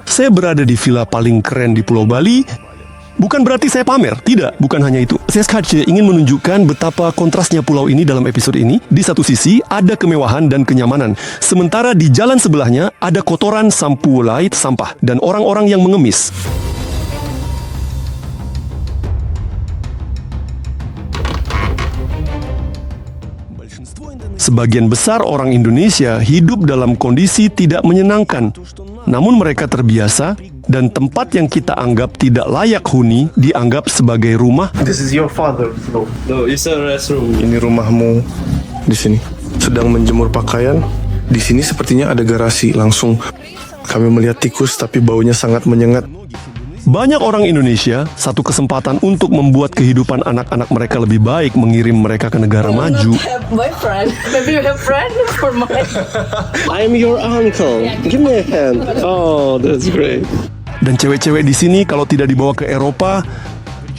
Saya berada di villa paling keren di Pulau Bali. Bukan berarti saya pamer, tidak, bukan hanya itu. Saya sekali ingin menunjukkan betapa kontrasnya pulau ini dalam episode ini. Di satu sisi ada kemewahan dan kenyamanan, sementara di jalan sebelahnya ada kotoran, sampah laut, sampah, dan orang-orang yang mengemis. Sebagian besar orang Indonesia hidup dalam kondisi tidak menyenangkan. Namun mereka terbiasa dan tempat yang kita anggap tidak layak huni dianggap sebagai rumah. This is your father. No, it's a restroom. Ini rumahmu di sini. Sedang menjemur pakaian. Di sini sepertinya ada garasi. Langsung kami melihat tikus tapi baunya sangat menyengat. Banyak orang Indonesia satu kesempatan untuk membuat kehidupan anak-anak mereka lebih baik, mengirim mereka ke negara maju. Have boyfriend. Maybe you have friend for mine. I'm your uncle. Give me a hand. Oh, that's great. Dan cewek-cewek di sini kalau tidak dibawa ke Eropa,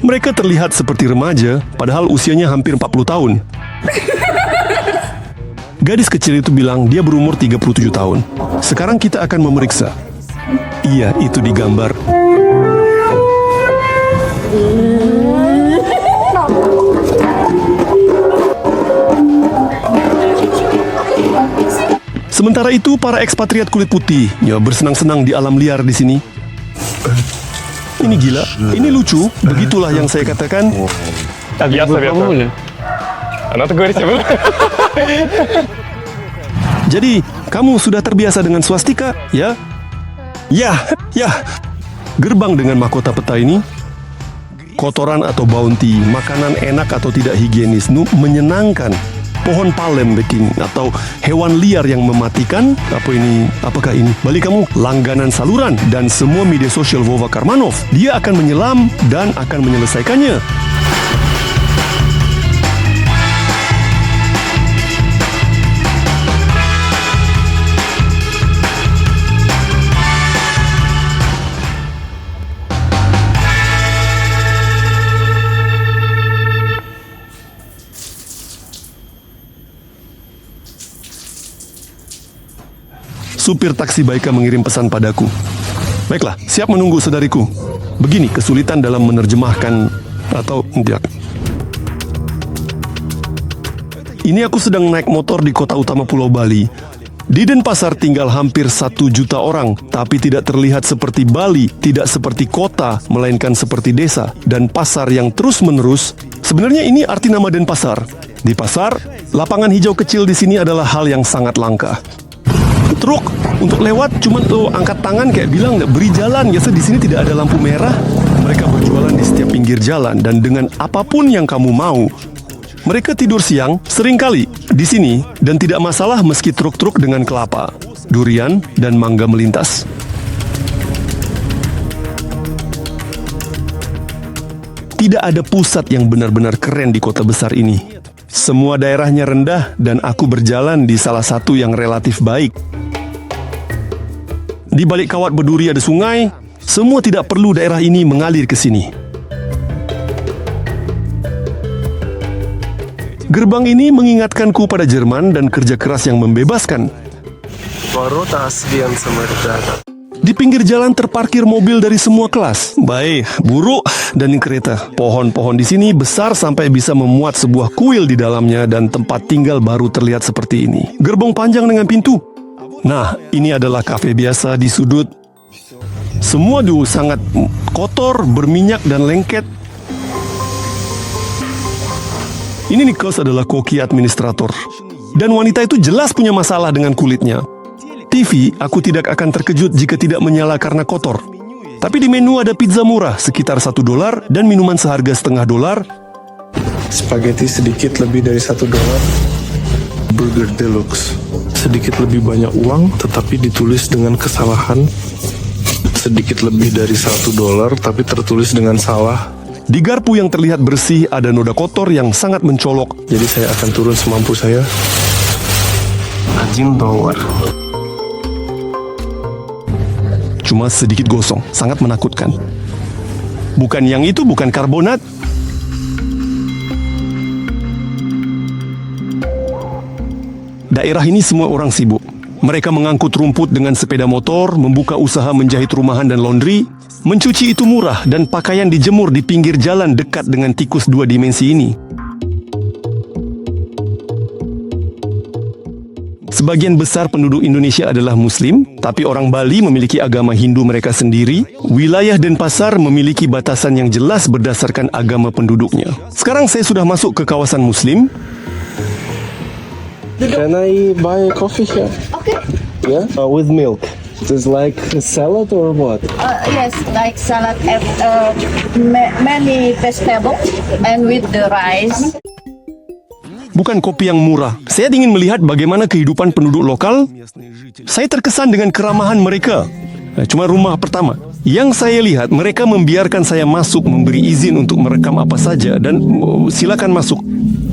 mereka terlihat seperti remaja, padahal usianya hampir 40 tahun. Gadis kecil itu bilang dia berumur 37 tahun. Sekarang kita akan memeriksa. Iya, itu digambar. Sementara itu, para ekspatriat kulit putih bersenang-senang di alam liar di sini. Ini gila, ini lucu, begitulah yang saya katakan. Jadi, kamu sudah terbiasa dengan swastika, ya? Ya. Gerbang dengan mahkota peta ini, kotoran atau bounty, makanan enak atau tidak higienis, menyenangkan. Pohon palem baking atau hewan liar yang mematikan. Apakah ini? Balik kamu langganan saluran dan semua media sosial Vova Karmanov. Dia akan menyelam dan akan menyelesaikannya. Supir taksi Baika mengirim pesan padaku. Baiklah, siap menunggu saudariku. Begini kesulitan dalam menerjemahkan atau tidak. Ini aku sedang naik motor di kota utama Pulau Bali. Di Denpasar tinggal hampir 1 juta orang, tapi tidak terlihat seperti Bali, tidak seperti kota, melainkan seperti desa dan pasar yang terus-menerus. Sebenarnya ini arti nama Denpasar. Di pasar, lapangan hijau kecil di sini adalah hal yang sangat langka. Truk untuk lewat cuma tuh angkat tangan kayak bilang beri jalan. Biasa di sini tidak ada lampu merah. Mereka berjualan di setiap pinggir jalan dan dengan apapun yang kamu mau. Mereka tidur siang seringkali di sini dan tidak masalah meski truk-truk dengan kelapa, durian dan mangga melintas. Tidak ada pusat yang benar-benar keren di kota besar ini. Semua daerahnya rendah dan aku berjalan di salah satu yang relatif baik. Di balik kawat berduri ada sungai. Semua tidak perlu daerah ini mengalir ke sini. Gerbang ini mengingatkanku pada Jerman dan kerja keras yang membebaskan. Di pinggir jalan terparkir mobil dari semua kelas, baik, buruk, dan kereta. Pohon-pohon di sini besar sampai bisa memuat sebuah kuil di dalamnya dan tempat tinggal baru terlihat seperti ini. Gerbong panjang dengan pintu. Nah, ini adalah kafe biasa di sudut. Semua dulu sangat kotor, berminyak dan lengket. Ini Nikos adalah koki administrator. Dan wanita itu jelas punya masalah dengan kulitnya. TV, aku tidak akan terkejut jika tidak menyala karena kotor. Tapi di menu ada pizza murah sekitar $1 dan minuman seharga $0.50. Spaghetti sedikit lebih dari $1. Burger deluxe. Sedikit lebih banyak uang tetapi ditulis dengan kesalahan. Sedikit lebih dari $1 tapi tertulis dengan salah. Di garpu yang terlihat bersih ada noda kotor yang sangat mencolok. Jadi saya akan turun semampu saya. $1. Cuma sedikit gosong, sangat menakutkan. Bukan yang itu, bukan karbonat. Daerah ini semua orang sibuk. Mereka mengangkut rumput dengan sepeda motor, membuka usaha menjahit rumahan dan laundry. Mencuci itu murah dan pakaian dijemur di pinggir jalan dekat dengan tikus 2 dimensi ini. Sebagian besar penduduk Indonesia adalah Muslim, tapi orang Bali memiliki agama Hindu mereka sendiri. Wilayah Denpasar memiliki batasan yang jelas berdasarkan agama penduduknya. Sekarang saya sudah masuk ke kawasan Muslim. Can I buy coffee here? Okay. Yeah? With milk. Is like a salad or what? Yes, like salad and many vegetables and with the rice. Bukan kopi yang murah. Saya ingin melihat bagaimana kehidupan penduduk lokal. Saya terkesan dengan keramahan mereka. Cuma rumah pertama. Yang saya lihat, mereka membiarkan saya masuk, memberi izin untuk merekam apa saja. Dan silakan masuk.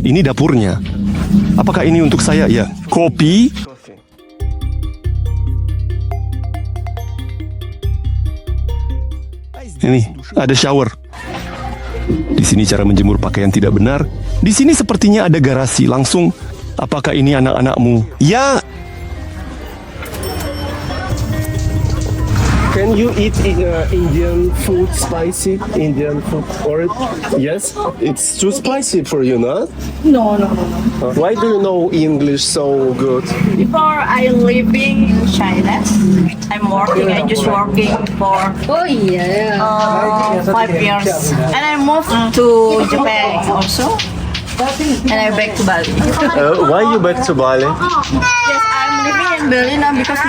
Ini dapurnya. Apakah ini untuk saya? Ya. Kopi. Ini, ada shower. Di sini cara menjemur pakaian tidak benar. Di sini sepertinya ada garasi langsung. Apakah ini anak-anakmu? Ya. Can you eat Indian food spicy? Indian food or yes? It's too spicy for you, not? No. Why do you know English so good? Before I living in China, I just working for 5 years, and I moved to Japan also, and I back to Bali. Why you back to Bali? Yes, I'm living in Bali now because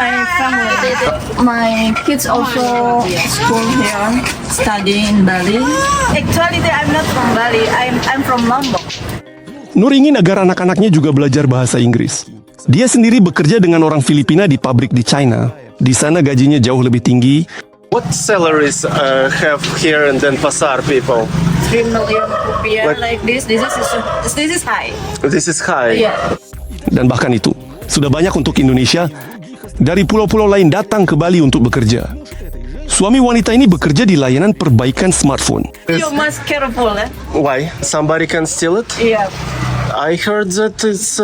my kids also school here, study in Bali. Actually, I'm not from Bali. I'm from Lombok. Nur ingin agar anak-anaknya juga belajar bahasa Inggris. Dia sendiri bekerja dengan orang Filipina di pabrik di China. Di sana gajinya jauh lebih tinggi. What salaries have here in Denpasar people? 3 million rupiah like this. This is high. This is high. Yeah. Dan bahkan itu, sudah banyak untuk Indonesia. Dari pulau-pulau lain datang ke Bali untuk bekerja. Suami wanita ini bekerja di layanan perbaikan smartphone. You must careful, eh? Why? Somebody can steal it? Yeah. I heard that it's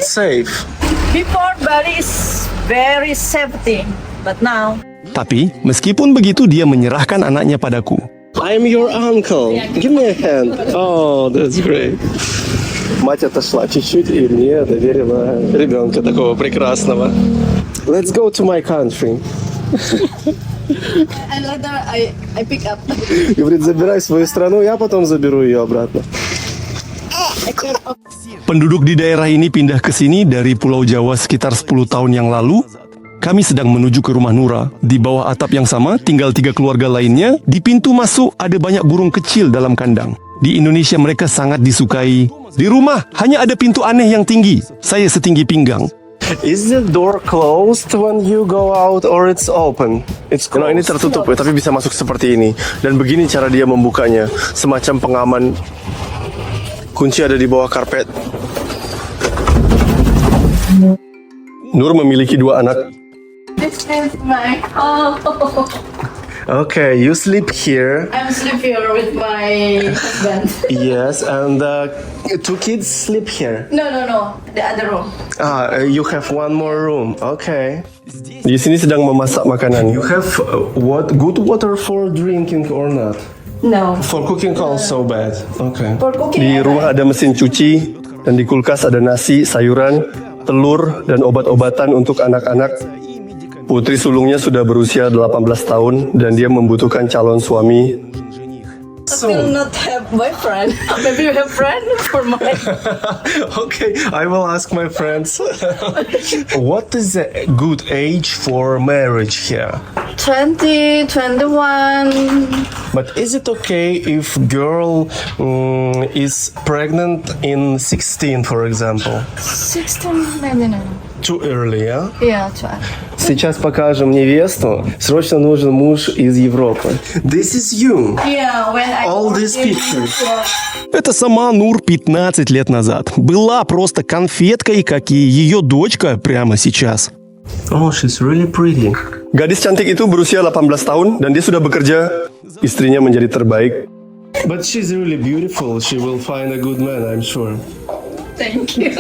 safe. Before Bali is very safety, but now. Tapi, Meskipun begitu, dia menyerahkan anaknya padaku. I'm your uncle. Give me a hand. Oh, that's great. Мать отошла чуть-чуть и мне доверила ребенка такого прекрасного. Let's go to my country. And later I pick up. Говорит, забирай свою страну, я потом заберу ее обратно. Penduduk di daerah ini pindah ke sini dari Pulau Jawa sekitar 10 tahun yang lalu. Kami sedang menuju ke rumah Nura. Di bawah atap yang sama, tinggal 3 keluarga lainnya. Di pintu masuk, ada banyak burung kecil dalam kandang. Di Indonesia mereka sangat disukai. Di rumah, hanya ada pintu aneh yang tinggi. Saya setinggi pinggang. Is the door closed when you go out or it's open? It's closed. Ini tertutup ya, tapi bisa masuk seperti ini. Dan begini cara dia membukanya. Semacam pengaman. Kunci ada di bawah karpet. Nur memiliki 2 anak. This is my home. Okay, you sleep here. I'm sleeping here with my husband. Yes, and 2 kids sleep here. No. The other room. You have one more room. Okay. Di sini sedang memasak makanan. You have good water for drinking or not? No. For cooking also bad. Okay. For cooking. Di rumah ada mesin cuci, dan di kulkas ada nasi, sayuran, telur, dan obat-obatan untuk anak-anak. Putri sulungnya sudah berusia 18 tahun dan dia membutuhkan calon suami. Still not have boyfriend. Maybe you have friend for mine. Okay, I will ask my friends. What is a good age for marriage here? 20, 21. But is it okay if girl is pregnant in 16, for example? 16, maybe no. Too early, yeah? Yeah, try. Сейчас покажем невесту. Срочно нужен муж из Европы. This is you. Yeah, when I All these pictures. Это сама Нур 15 лет назад. Была просто конфеткой, как и ее дочка прямо сейчас. Oh, she's really pretty. Gadis cantik itu berusia 18 tahun dan dia sudah bekerja. Istrinya menjadi terbaik. But she's really beautiful. She will find a good man, I'm sure. Thank you.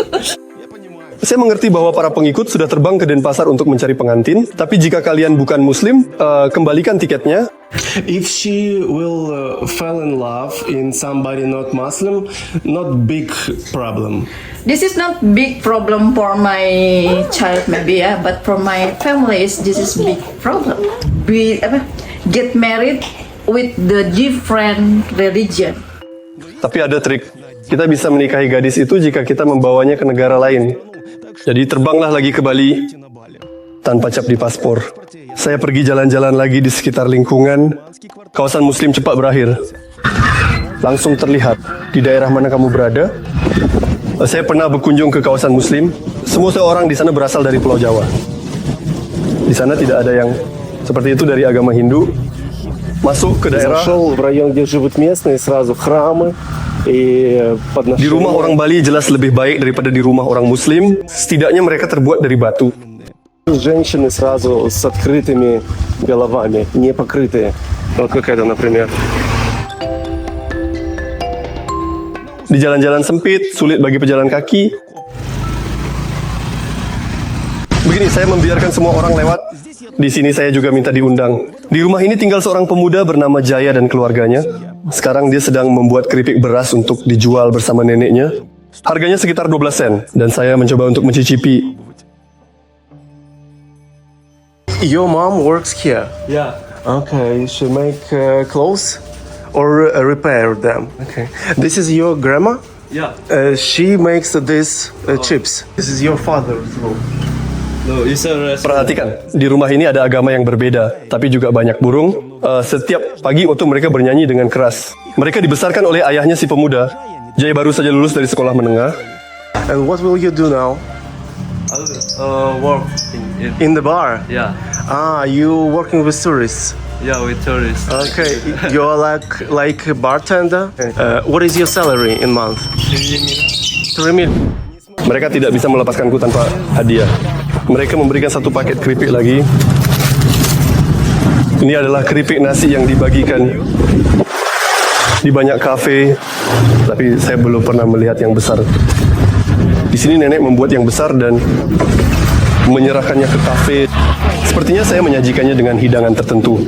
Saya mengerti bahwa para pengikut sudah terbang ke Denpasar untuk mencari pengantin, tapi jika kalian bukan Muslim, kembalikan tiketnya. If she will fall in love in somebody not Muslim, not big problem. This is not big problem for my child maybe ya, but for my family this is big problem. We get married with the different religion. Tapi ada trik. Kita bisa menikahi gadis itu jika kita membawanya ke negara lain. Jadi terbanglah lagi ke Bali tanpa cap di paspor. Saya pergi jalan-jalan lagi di sekitar lingkungan. Kawasan Muslim cepat berakhir. Langsung terlihat di daerah mana kamu berada. Saya pernah berkunjung ke kawasan Muslim. Semua orang di sana berasal dari Pulau Jawa. Di sana tidak ada yang seperti itu dari agama Hindu. Masuk ke daerah. Зашел в район, где живут местные, сразу храмы и подношения. Di rumah orang Bali jelas lebih baik daripada di rumah orang Muslim. Setidaknya mereka terbuat dari batu. Женщины сразу с открытыми головами, не покрытые. Вот как это, например. Di jalan-jalan sempit, sulit bagi pejalan kaki. Begini, saya membiarkan semua orang lewat. Di sini saya juga minta diundang. Di rumah ini tinggal seorang pemuda bernama Jaya dan keluarganya. Sekarang dia sedang membuat keripik beras untuk dijual bersama neneknya. Harganya sekitar 12 sen, dan saya mencoba untuk mencicipi. Your mom works here. Ya, Okay, she make clothes or repair them. Okay, this is your grandma. ya. She makes this chips. This is your father's room. Perhatikan, di rumah ini ada agama yang berbeda, tapi juga banyak burung. Setiap pagi waktu mereka bernyanyi dengan keras. Mereka dibesarkan oleh ayahnya si pemuda. Jaya baru saja lulus dari sekolah menengah. And what will you do now? Work In the bar. yeah You working with tourists. with tourists. Okay, you're like a bartender. What is your salary in month? 3 million. Mereka tidak bisa melepaskanku tanpa hadiah. Mereka memberikan satu paket keripik lagi. Ini adalah keripik nasi yang dibagikan di banyak kafe, tapi saya belum pernah melihat yang besar. Di sini nenek membuat yang besar dan menyerahkannya ke kafe. Sepertinya saya menyajikannya dengan hidangan tertentu.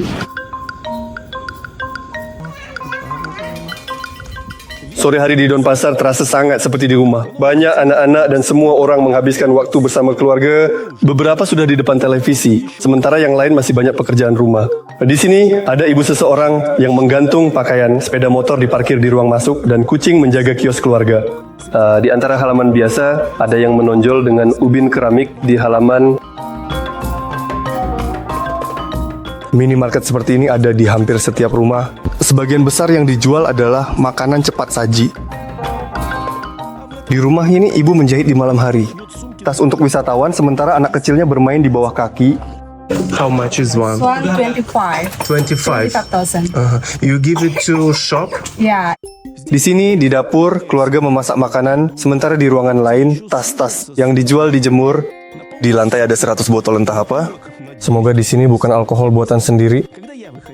Sore hari di Denpasar terasa sangat seperti di rumah. Banyak anak-anak dan semua orang menghabiskan waktu bersama keluarga. Beberapa sudah di depan televisi, sementara yang lain masih banyak pekerjaan rumah. Di sini ada ibu seseorang yang menggantung pakaian, sepeda motor diparkir di ruang masuk, dan kucing menjaga kios keluarga. Di antara halaman biasa, ada yang menonjol dengan ubin keramik di halaman. Minimarket seperti ini ada di hampir setiap rumah. Sebagian besar yang dijual adalah makanan cepat saji. Di rumah ini ibu menjahit di malam hari. Tas untuk wisatawan, sementara anak kecilnya bermain di bawah kaki. How much is one? 125. 25. 25,000. You give it to shop? Yeah. Di sini, di dapur, keluarga memasak makanan, sementara di ruangan lain, tas-tas yang dijual dijemur. Di lantai ada 100 botol entah apa. Semoga di sini bukan alkohol buatan sendiri.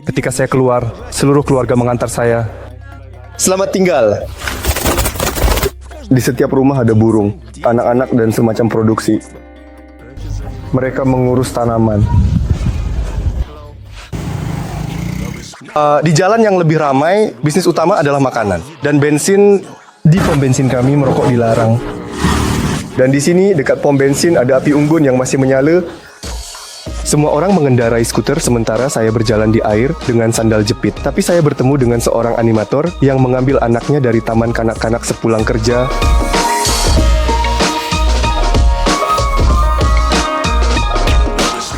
Ketika saya keluar, seluruh keluarga mengantar saya. Selamat tinggal. Di setiap rumah ada burung, anak-anak dan semacam produksi. Mereka mengurus tanaman. Di jalan yang lebih ramai, bisnis utama adalah makanan. Dan bensin, di pom bensin kami merokok dilarang. Dan di sini, dekat pom bensin, ada api unggun yang masih menyala. Semua orang mengendarai skuter sementara saya berjalan di air dengan sandal jepit. Tapi saya bertemu dengan seorang animator yang mengambil anaknya dari taman kanak-kanak sepulang kerja.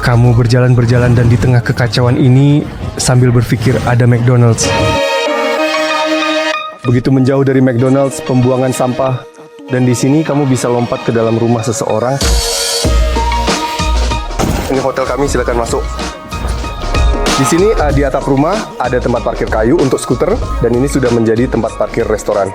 Kamu berjalan-berjalan dan di tengah kekacauan ini sambil berpikir ada McDonald's. Begitu menjauh dari McDonald's, pembuangan sampah. Dan di sini kamu bisa lompat ke dalam rumah seseorang. Ini hotel kami, silakan masuk. Di sini di atap rumah ada tempat parkir kayu untuk skuter dan ini sudah menjadi tempat parkir restoran.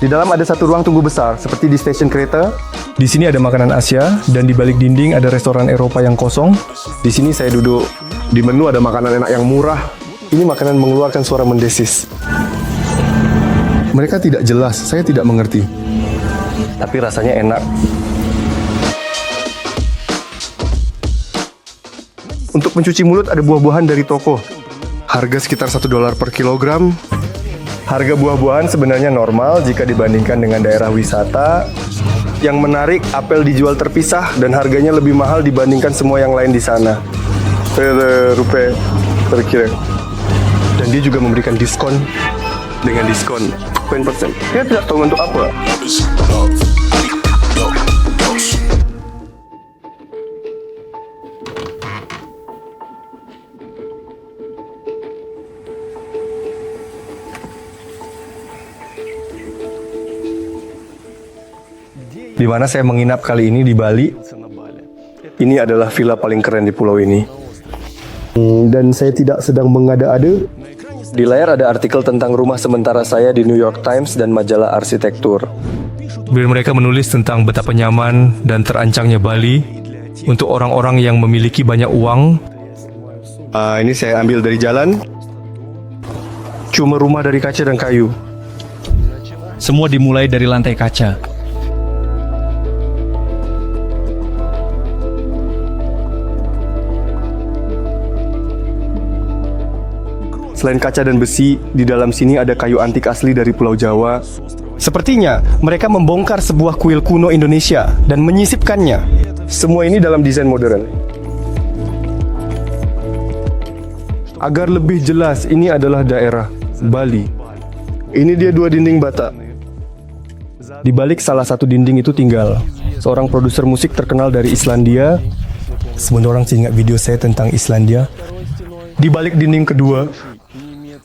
Di dalam ada satu ruang tunggu besar seperti di stasiun kereta. Di sini ada makanan Asia dan di balik dinding ada restoran Eropa yang kosong. Di sini saya duduk. Di menu ada makanan enak yang murah. Ini makanan mengeluarkan suara mendesis. Mereka tidak jelas, saya tidak mengerti. Tapi rasanya enak. Untuk pencuci mulut ada buah-buahan dari toko. Harga sekitar $1 per kilogram. Harga buah-buahan sebenarnya normal jika dibandingkan dengan daerah wisata. Yang menarik, apel dijual terpisah dan harganya lebih mahal dibandingkan semua yang lain di sana. Rupiah per kilo. Dan dia juga memberikan diskon dengan diskon 10%. Saya tidak tahu untuk apa. Di mana saya menginap kali ini di Bali. Ini adalah villa paling keren di pulau ini. Dan saya tidak sedang mengada-ada. Di layar ada artikel tentang rumah sementara saya di New York Times dan majalah arsitektur. Biar mereka menulis tentang betapa nyaman dan terancangnya Bali untuk orang-orang yang memiliki banyak uang. Ini saya ambil dari jalan. Cuma rumah dari kaca dan kayu. Semua dimulai dari lantai kaca. Selain kaca dan besi, di dalam sini ada kayu antik asli dari Pulau Jawa. Sepertinya mereka membongkar sebuah kuil kuno Indonesia dan menyisipkannya. Semua ini dalam desain modern. Agar lebih jelas, ini adalah daerah Bali. Ini dia 2 dinding bata. Di balik salah satu dinding itu tinggal seorang produser musik terkenal dari Islandia. Semua orang ingat video saya tentang Islandia. Di balik dinding kedua,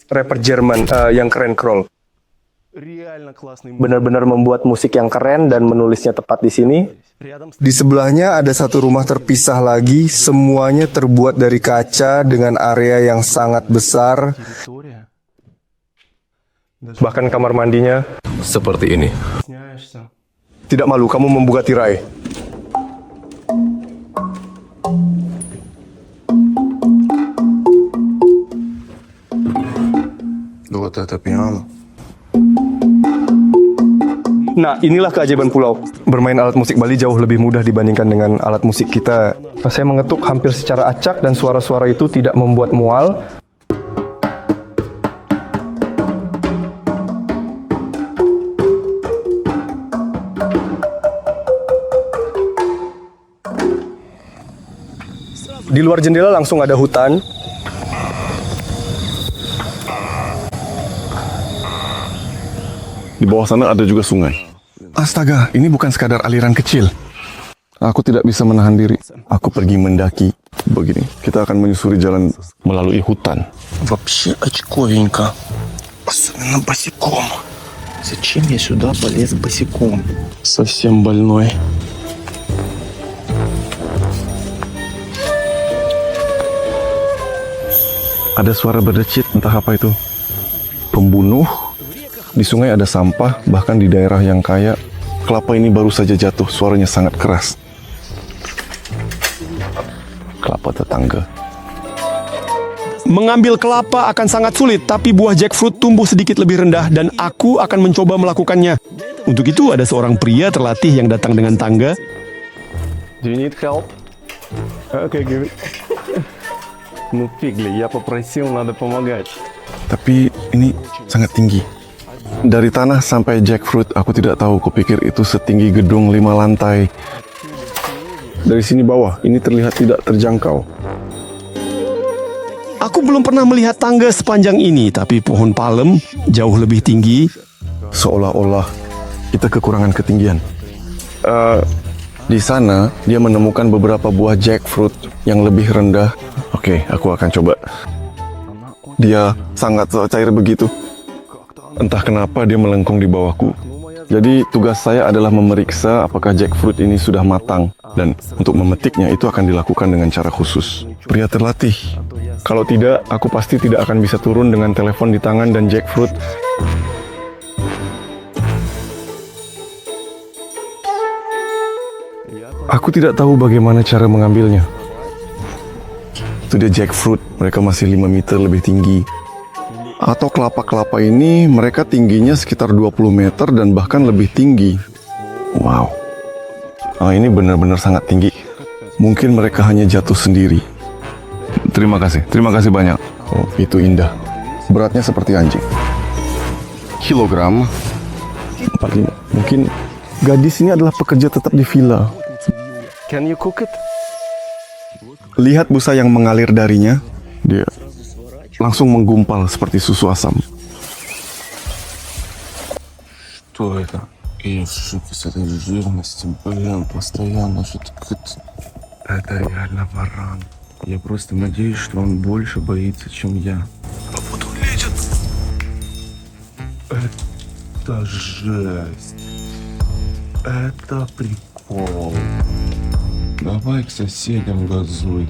rapper Jerman yang keren Kroll. Benar-benar membuat musik yang keren dan menulisnya tepat di sini. Di sebelahnya ada satu rumah terpisah lagi, semuanya terbuat dari kaca dengan area yang sangat besar. Bahkan kamar mandinya Seperti ini. tidak malu kamu membuka tirai. Nah, inilah keajaiban pulau. Bermain alat musik Bali jauh lebih mudah dibandingkan dengan alat musik kita. Saya mengetuk hampir secara acak dan suara-suara itu tidak membuat mual. Di luar jendela langsung ada hutan. Di bawah sana ada juga sungai. Astaga, ini bukan sekadar aliran kecil. Aku tidak bisa menahan diri. Aku pergi mendaki. Begini, kita akan menyusuri jalan melalui hutan. Вообще очковенько. Особенно босиком. Зачем я сюда полез босиком? Совсем больной. Ada suara berdecit, entah apa itu. Pembunuh. Di sungai ada sampah, bahkan di daerah yang kaya, kelapa ini baru saja jatuh, suaranya sangat keras. Kelapa tetangga. Mengambil kelapa akan sangat sulit, tapi buah jackfruit tumbuh sedikit lebih rendah dan aku akan mencoba melakukannya. Untuk itu ada seorang pria terlatih yang datang dengan tangga. Do you need help? Okay, give it. Ну фигли, я попросил, надо помогать. Tapi ini sangat tinggi. Dari tanah sampai jackfruit, aku tidak tahu, kupikir itu setinggi gedung 5 lantai. Dari sini bawah, ini terlihat tidak terjangkau. Aku belum pernah melihat tangga sepanjang ini, tapi pohon palem jauh lebih tinggi. Seolah-olah kita kekurangan ketinggian. Di sana, dia menemukan beberapa buah jackfruit yang lebih rendah. Oke, aku akan coba. Dia sangat cair begitu. Entah kenapa dia melengkung di bawahku. Jadi tugas saya adalah memeriksa apakah jackfruit ini sudah matang. Dan untuk memetiknya itu akan dilakukan dengan cara khusus. Pria terlatih. Kalau tidak, aku pasti tidak akan bisa turun dengan telepon di tangan dan jackfruit. Aku tidak tahu bagaimana cara mengambilnya. Itu dia jackfruit, mereka masih 5 meter lebih tinggi. Atau kelapa-kelapa ini mereka tingginya sekitar 20 meter dan bahkan lebih tinggi. Wow. Ini benar-benar sangat tinggi. Mungkin mereka hanya jatuh sendiri. Terima kasih banyak. Oh, itu indah. Beratnya seperti anjing. Kilogram 45. Mungkin gadis ini adalah pekerja tetap di villa. Can you cook it? Lihat busa yang mengalir darinya. Dia langsung menggumpal seperti susu asam. Что это? И что-то с этой жирностью, блин, постоянно что-то... Это реально варан. Я просто надеюсь, что он больше боится, чем я. А вот он лезет. Это жесть. Это прикол. Давай к соседям газуй.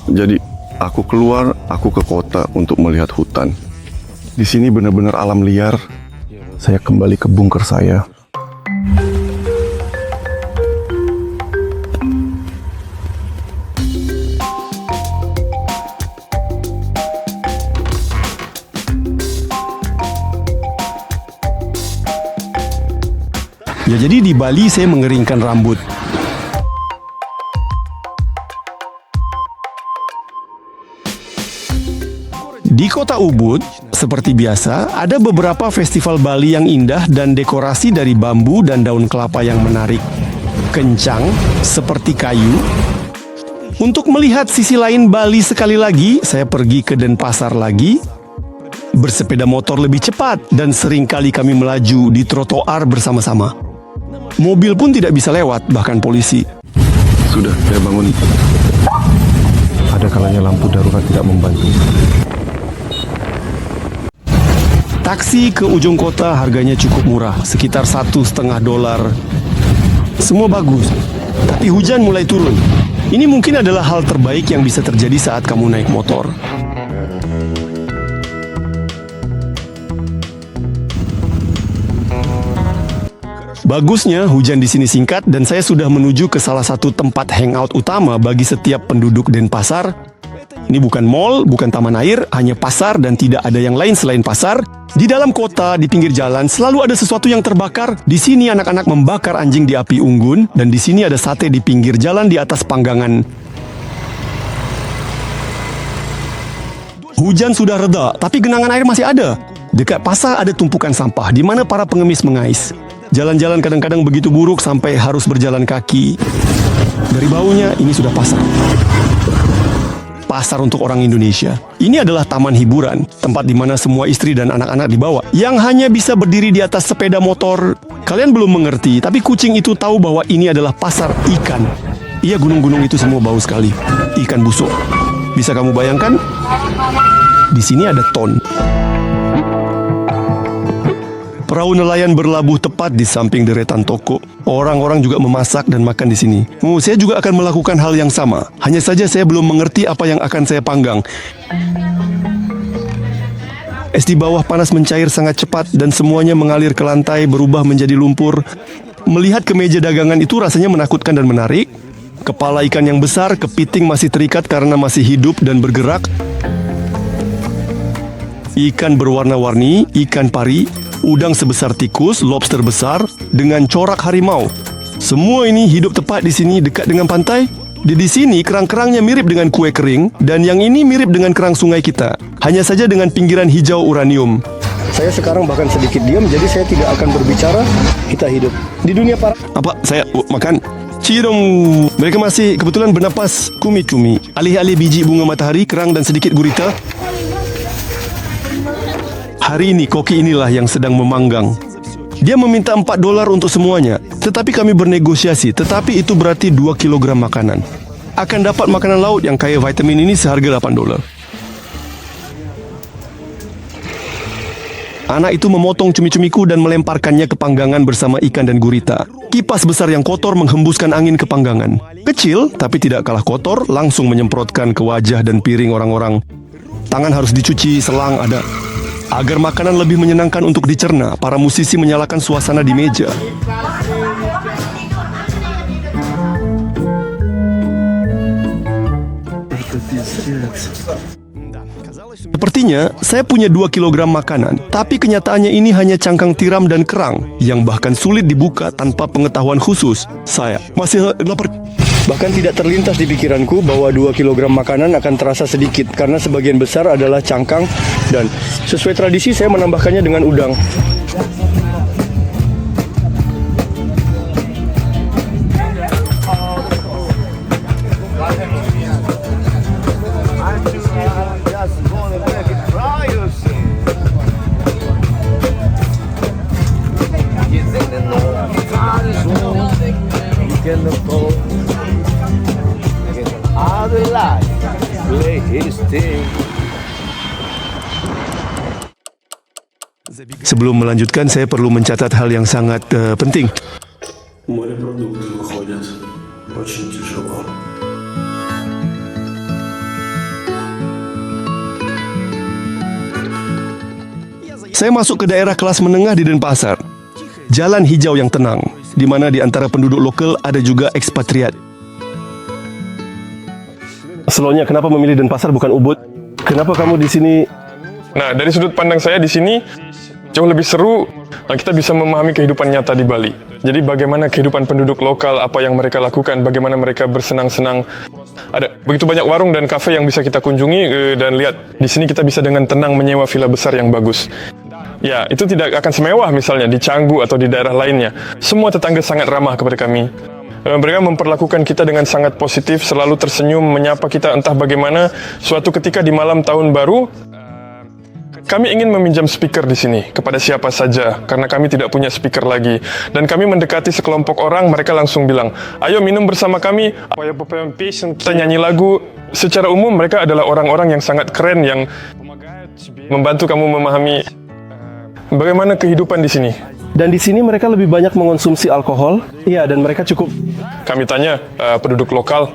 Jadi, aku keluar, aku ke kota untuk melihat hutan. Di sini benar-benar alam liar. Saya kembali ke bunker saya. Ya jadi di Bali saya mengeringkan rambut. Di kota Ubud, seperti biasa, ada beberapa festival Bali yang indah dan dekorasi dari bambu dan daun kelapa yang menarik. Kencang, seperti kayu. Untuk melihat sisi lain Bali sekali lagi, saya pergi ke Denpasar lagi. Bersepeda motor lebih cepat dan seringkali kami melaju di trotoar bersama-sama. Mobil pun tidak bisa lewat, bahkan polisi. Sudah, saya bangun. Ada kalanya lampu darurat tidak membantu. Taksi ke ujung kota harganya cukup murah, sekitar $1,5. Semua bagus, tapi hujan mulai turun. Ini mungkin adalah hal terbaik yang bisa terjadi saat kamu naik motor. Bagusnya hujan di sini singkat dan saya sudah menuju ke salah satu tempat hangout utama bagi setiap penduduk Denpasar. Ini bukan mall, bukan taman air, hanya pasar dan tidak ada yang lain selain pasar. Di dalam kota, di pinggir jalan, selalu ada sesuatu yang terbakar. Di sini anak-anak membakar anjing di api unggun, dan di sini ada sate di pinggir jalan di atas panggangan. Hujan sudah reda, tapi genangan air masih ada. Dekat pasar ada tumpukan sampah, di mana para pengemis mengais. Jalan-jalan kadang-kadang begitu buruk sampai harus berjalan kaki. Dari baunya, ini sudah pasar. Pasar untuk orang Indonesia. Ini adalah taman hiburan, tempat di mana semua istri dan anak-anak dibawa, yang hanya bisa berdiri di atas sepeda motor. Kalian belum mengerti, tapi kucing itu tahu bahwa ini adalah pasar ikan. Iya, gunung-gunung itu semua bau sekali. Ikan busuk. Bisa kamu bayangkan? Di sini ada ton. Perahu nelayan berlabuh tepat di samping deretan toko. Orang-orang juga memasak dan makan di sini. Saya juga akan melakukan hal yang sama. Hanya saja saya belum mengerti apa yang akan saya panggang. Es di bawah panas mencair sangat cepat dan semuanya mengalir ke lantai berubah menjadi lumpur. Melihat ke meja dagangan itu rasanya menakutkan dan menarik. Kepala ikan yang besar, kepiting masih terikat karena masih hidup dan bergerak. Ikan berwarna-warni, ikan pari, udang sebesar tikus, lobster besar, dengan corak harimau. Semua ini hidup tepat di sini dekat dengan pantai. Di sini kerang-kerangnya mirip dengan kue kering, dan yang ini mirip dengan kerang sungai kita. Hanya saja dengan pinggiran hijau uranium. Saya sekarang bahkan sedikit diam, jadi saya tidak akan berbicara. Kita hidup di dunia para... Apa? Saya makan? Cidong. Mereka masih kebetulan bernapas cumi-cumi. Alih-alih biji bunga matahari, kerang dan sedikit gurita. Hari ini koki inilah yang sedang memanggang. Dia meminta $4 untuk semuanya. Tetapi kami bernegosiasi. Tetapi itu berarti 2 kilogram makanan. Akan dapat makanan laut yang kaya vitamin ini seharga $8. Anak itu memotong cumi-cumiku dan melemparkannya ke panggangan bersama ikan dan gurita. Kipas besar yang kotor menghembuskan angin ke panggangan. Kecil, tapi tidak kalah kotor, langsung menyemprotkan ke wajah dan piring orang-orang. Tangan harus dicuci, selang ada. Agar makanan lebih menyenangkan untuk dicerna, para musisi menyalakan suasana di meja. Sepertinya, saya punya 2 kilogram makanan, tapi kenyataannya ini hanya cangkang tiram dan kerang, yang bahkan sulit dibuka tanpa pengetahuan khusus. Saya masih lapar. Bahkan tidak terlintas di pikiranku bahwa 2 kilogram makanan akan terasa sedikit karena sebagian besar adalah cangkang dan sesuai tradisi saya menambahkannya dengan udang. Sebelum melanjutkan, saya perlu mencatat hal yang sangat penting. Морепродукты выходят очень тяжело. Saya masuk ke daerah kelas menengah di Denpasar. Jalan hijau yang tenang, di mana di antara penduduk lokal ada juga ekspatriat. Slonya, kenapa memilih Denpasar bukan Ubud? Kenapa kamu di sini? Nah, dari sudut pandang saya di sini jauh lebih seru. Kita bisa memahami kehidupan nyata di Bali. Jadi bagaimana kehidupan penduduk lokal, apa yang mereka lakukan, bagaimana mereka bersenang-senang. Ada begitu banyak warung dan kafe yang bisa kita kunjungi dan lihat. Di sini kita bisa dengan tenang menyewa villa besar yang bagus. Ya, itu tidak akan semewah misalnya di Canggu atau di daerah lainnya. Semua tetangga sangat ramah kepada kami. Mereka memperlakukan kita dengan sangat positif, selalu tersenyum, menyapa kita entah bagaimana. Suatu ketika di malam tahun baru, kami ingin meminjam speaker di sini kepada siapa saja, karena kami tidak punya speaker lagi. Dan kami mendekati sekelompok orang, mereka langsung bilang, ayo minum bersama kami, kita nyanyi lagu. Secara umum mereka adalah orang-orang yang sangat keren, yang membantu kamu memahami bagaimana kehidupan di sini. Dan di sini mereka lebih banyak mengonsumsi alkohol. Iya, dan mereka cukup. Kami tanya penduduk lokal,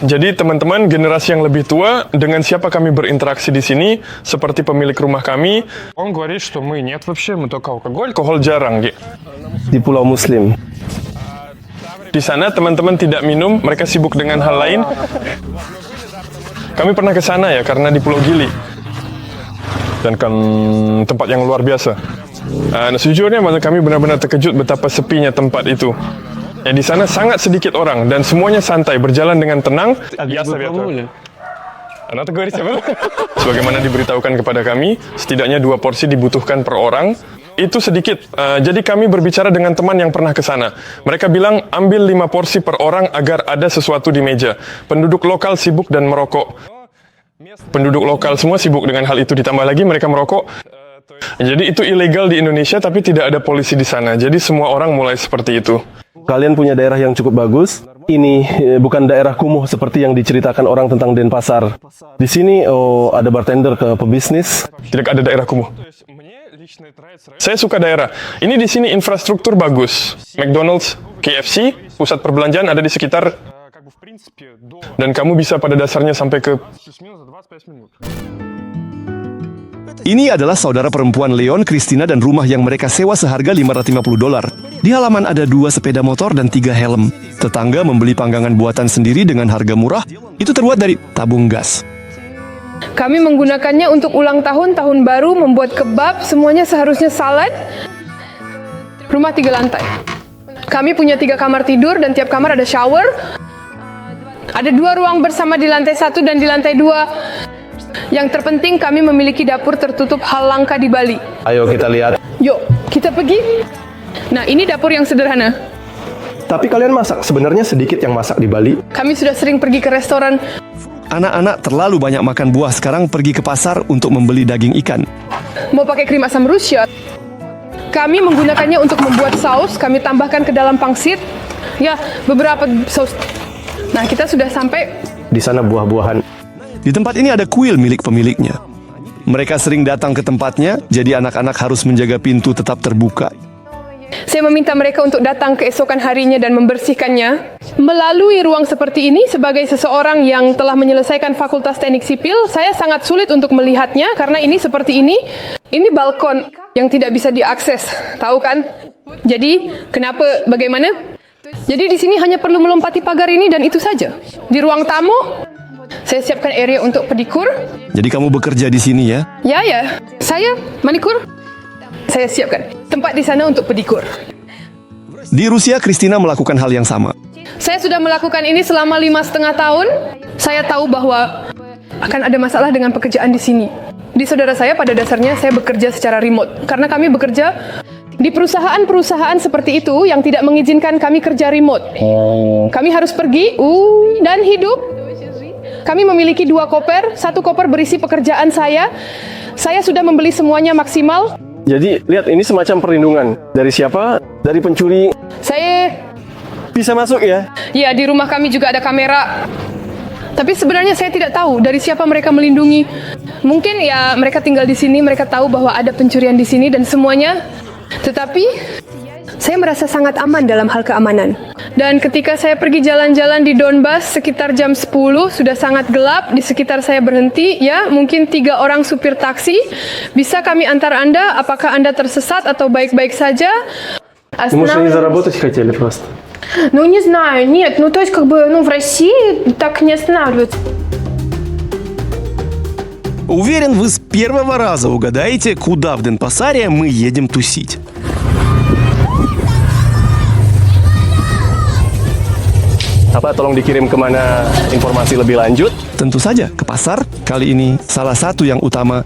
jadi teman-teman generasi yang lebih tua, dengan siapa kami berinteraksi di sini, seperti pemilik rumah kami, alkohol jarang. Di Pulau Muslim. Di sana teman-teman tidak minum, mereka sibuk dengan hal lain. Kami pernah ke sana ya, karena di Pulau Gili. Dan kan tempat yang luar biasa. Sejujurnya kami benar-benar terkejut betapa sepinya tempat itu. Ya, di sana sangat sedikit orang dan semuanya santai, berjalan dengan tenang. Sebagaimana diberitahukan kepada kami, setidaknya 2 porsi dibutuhkan per orang. Itu sedikit. Jadi kami berbicara dengan teman yang pernah ke sana. Mereka bilang ambil 5 porsi per orang agar ada sesuatu di meja. Penduduk lokal sibuk dan merokok. Penduduk lokal semua sibuk dengan hal itu, ditambah lagi mereka merokok. Jadi itu ilegal di Indonesia, tapi tidak ada polisi di sana. Jadi semua orang mulai seperti itu. Kalian punya daerah yang cukup bagus. Ini bukan daerah kumuh seperti yang diceritakan orang tentang Denpasar. Di sini ada bartender ke pebisnis. Tidak ada daerah kumuh. Saya suka daerah. Ini di sini infrastruktur bagus. McDonald's, KFC, pusat perbelanjaan ada di sekitar. Dan kamu bisa pada dasarnya sampai ke... Ini adalah saudara perempuan Leon, Christina, dan rumah yang mereka sewa seharga $550. Di halaman ada 2 sepeda motor dan 3 helm. Tetangga membeli panggangan buatan sendiri dengan harga murah. Itu terbuat dari tabung gas. Kami menggunakannya untuk ulang tahun, tahun baru, membuat kebab, semuanya seharusnya salad. Rumah 3 lantai. Kami punya 3 kamar tidur dan tiap kamar ada shower. Ada 2 ruang bersama di lantai 1 dan di lantai 2. Yang terpenting kami memiliki dapur tertutup, hal langka di Bali. Ayo kita lihat. Yuk, kita pergi. Nah, ini dapur yang sederhana. Tapi kalian masak, sebenarnya sedikit yang masak di Bali. Kami sudah sering pergi ke restoran. Anak-anak terlalu banyak makan buah, sekarang pergi ke pasar untuk membeli daging ikan. Mau pakai krim asam Rusia. Kami menggunakannya untuk membuat saus, kami tambahkan ke dalam pangsit. Ya, beberapa saus. Nah, kita sudah sampai. Di sana buah-buahan. Di tempat ini ada kuil milik pemiliknya. Mereka sering datang ke tempatnya, jadi anak-anak harus menjaga pintu tetap terbuka. Saya meminta mereka untuk datang keesokan harinya dan membersihkannya. Melalui ruang seperti ini, sebagai seseorang yang telah menyelesaikan Fakultas Teknik Sipil, saya sangat sulit untuk melihatnya karena ini seperti ini. Ini balkon yang tidak bisa diakses, tahu kan? Jadi, kenapa, bagaimana? Jadi di sini hanya perlu melompati pagar ini dan itu saja. Di ruang tamu, saya siapkan area untuk pedikur. Jadi kamu bekerja di sini ya? Ya. Saya manikur. Saya siapkan tempat di sana untuk pedikur. Di Rusia, Kristina melakukan hal yang sama. Saya sudah melakukan ini selama 5,5 tahun. Saya tahu bahwa akan ada masalah dengan pekerjaan di sini. Di saudara saya pada dasarnya saya bekerja secara remote. Karena kami bekerja di perusahaan-perusahaan seperti itu yang tidak mengizinkan kami kerja remote. Kami harus pergi dan hidup. Kami memiliki 2 koper. 1 koper berisi pekerjaan saya. Saya sudah membeli semuanya maksimal. Jadi lihat, ini semacam perlindungan. Dari siapa? Dari pencuri. Saya Bisa masuk ya? Ya, di rumah kami juga ada kamera. Tapi sebenarnya saya tidak tahu dari siapa mereka melindungi. Mungkin ya mereka tinggal di sini, mereka tahu bahwa ada pencurian di sini dan semuanya. Tetapi saya merasa sangat aman dalam hal keamanan. Dan ketika saya pergi jalan-jalan di Donbas sekitar jam 10, sudah sangat gelap, di sekitar saya berhenti, ya, mungkin 3 orang supir taksi. Bisa kami antar Anda, apakah Anda tersesat atau baik-baik saja? Может, они заработать хотели просто? Ну, не знаю, нет, ну, то есть, как бы, ну, в России так не останавливаются. Уверен, вы с первого раза угадаете, куда в Денпасаре мы едем тусить. Apa tolong dikirim kemana informasi lebih lanjut? Tentu saja ke pasar, kali ini salah satu yang utama.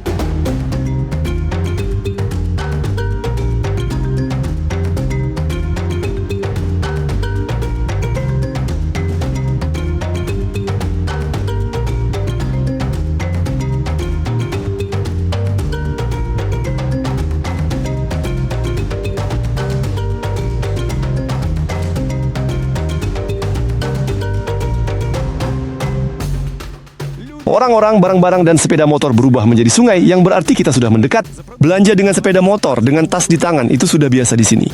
Orang-orang, barang-barang, dan sepeda motor berubah menjadi sungai yang berarti kita sudah mendekat. Belanja dengan sepeda motor, dengan tas di tangan, itu sudah biasa di sini.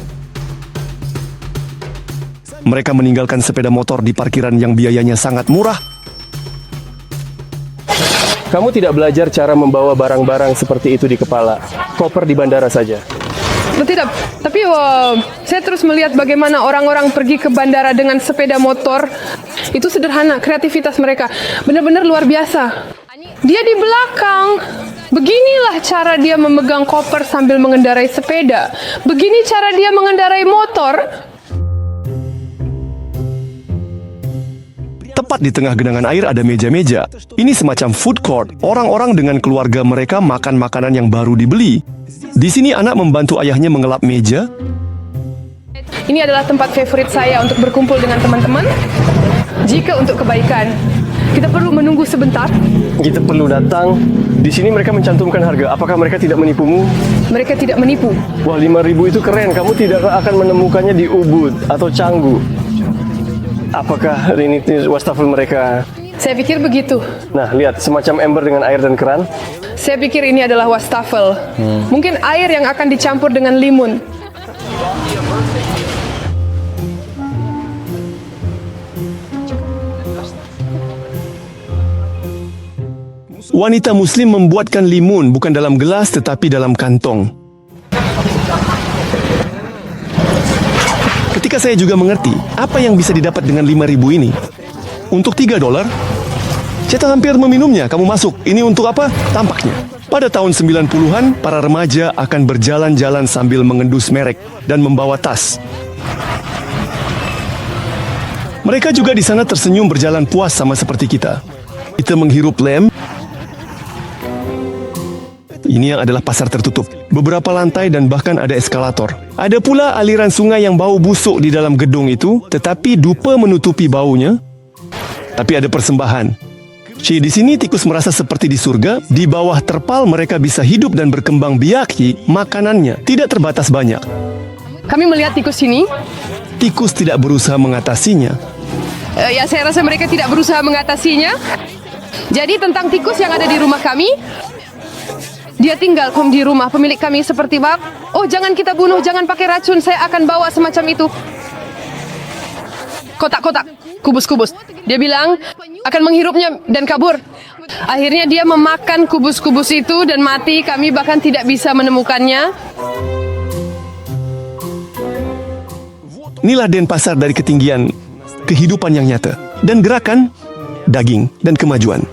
Mereka meninggalkan sepeda motor di parkiran yang biayanya sangat murah. Kamu tidak belajar cara membawa barang-barang seperti itu di kepala. Koper di bandara saja. Tidak, tapi saya terus melihat bagaimana orang-orang pergi ke bandara dengan sepeda motor. Itu sederhana, kreativitas mereka benar-benar luar biasa. Dia di belakang. Beginilah cara dia memegang koper sambil mengendarai sepeda. Begini cara dia mengendarai motor. Tepat di tengah genangan air ada meja-meja. Ini semacam food court. Orang-orang dengan keluarga mereka makan makanan yang baru dibeli. Di sini anak membantu ayahnya mengelap meja. Ini adalah tempat favorit saya untuk berkumpul dengan teman-teman. Jika untuk kebaikan, kita perlu menunggu sebentar. Kita perlu datang. Di sini mereka mencantumkan harga. Apakah mereka tidak menipumu? Mereka tidak menipu. Wah, 5.000 itu keren. Kamu tidak akan menemukannya di Ubud atau Canggu. Apakah ini wastafel mereka? Saya pikir begitu. Nah, lihat, semacam ember dengan air dan keran. Saya pikir ini adalah wastafel. Mungkin air yang akan dicampur dengan limun. Wanita muslim membuatkan limun bukan dalam gelas tetapi dalam kantong. Ketika saya juga mengerti apa yang bisa didapat dengan 5.000 ini. Untuk $3, saya tak hampir meminumnya. Kamu masuk. Ini untuk apa? Tampaknya. Pada tahun 90-an, para remaja akan berjalan-jalan sambil mengendus merek dan membawa tas. Mereka juga di sana tersenyum berjalan puas sama seperti kita. Kita menghirup lem. Ini yang adalah pasar tertutup. Beberapa lantai dan bahkan ada eskalator. Ada pula aliran sungai yang bau busuk di dalam gedung itu, tetapi dupa menutupi baunya. Tapi ada persembahan. Di sini tikus merasa seperti di surga. Di bawah terpal mereka bisa hidup dan berkembang biak. Makanannya tidak terbatas banyak. Kami melihat tikus ini. Tikus tidak berusaha mengatasinya. Ya, saya rasa mereka tidak berusaha mengatasinya. Jadi tentang tikus yang ada di rumah kami. Dia tinggal di rumah pemilik kami seperti bab. Oh, jangan kita bunuh, jangan pakai racun. Saya akan bawa semacam itu. Kotak-kotak, kubus-kubus. Dia bilang akan menghirupnya dan kabur. Akhirnya dia memakan kubus-kubus itu dan mati. Kami bahkan tidak bisa menemukannya. Inilah Denpasar dari ketinggian, kehidupan yang nyata. Dan gerakan, daging, dan kemajuan.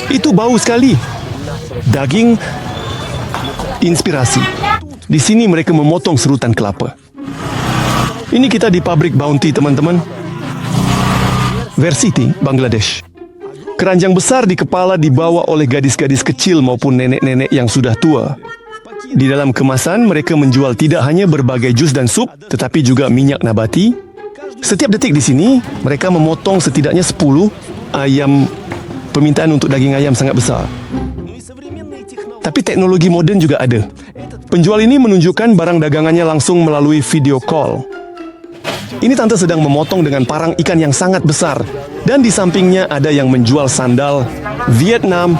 Itu bau sekali. Daging, inspirasi. Di sini mereka memotong serutan kelapa. Ini kita di pabrik Bounty, teman-teman. Versity, Bangladesh. Keranjang besar di kepala dibawa oleh gadis-gadis kecil maupun nenek-nenek yang sudah tua. Di dalam kemasan, mereka menjual tidak hanya berbagai jus dan sup, tetapi juga minyak nabati. Setiap detik di sini, mereka memotong setidaknya 10 ayam. Permintaan untuk daging ayam sangat besar. Tapi teknologi moden juga ada. Penjual ini menunjukkan barang dagangannya langsung melalui video call. Ini tante sedang memotong dengan parang ikan yang sangat besar. Dan di sampingnya ada yang menjual sandal Vietnam.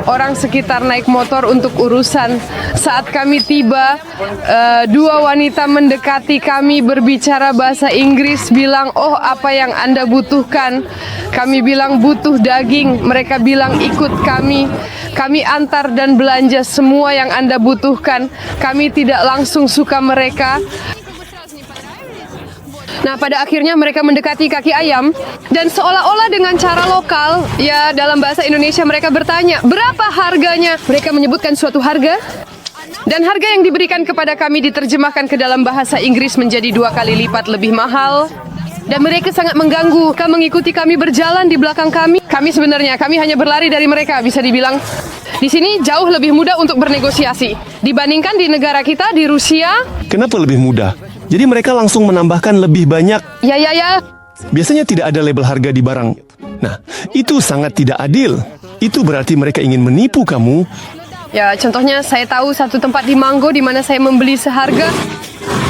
Orang sekitar naik motor untuk urusan. Saat kami tiba, dua wanita mendekati kami berbicara bahasa Inggris, bilang, "Oh, apa yang Anda butuhkan?" Kami bilang butuh daging. Mereka bilang ikut kami. Kami antar dan belanja semua yang Anda butuhkan. Kami tidak langsung suka mereka. Nah, pada akhirnya mereka mendekati kaki ayam dan seolah-olah dengan cara lokal, ya dalam bahasa Indonesia mereka bertanya, berapa harganya? Mereka menyebutkan suatu harga dan harga yang diberikan kepada kami diterjemahkan ke dalam bahasa Inggris menjadi 2 kali lipat lebih mahal. Dan mereka sangat mengganggu. Mereka mengikuti kami berjalan di belakang kami. Kami hanya berlari dari mereka, bisa dibilang. Di sini jauh lebih mudah untuk bernegosiasi dibandingkan di negara kita, di Rusia. Kenapa lebih mudah? Jadi mereka langsung menambahkan lebih banyak. Ya. Biasanya tidak ada label harga di barang. Nah, itu sangat tidak adil. Itu berarti mereka ingin menipu kamu. Ya, contohnya saya tahu satu tempat di Mango di mana saya membeli seharga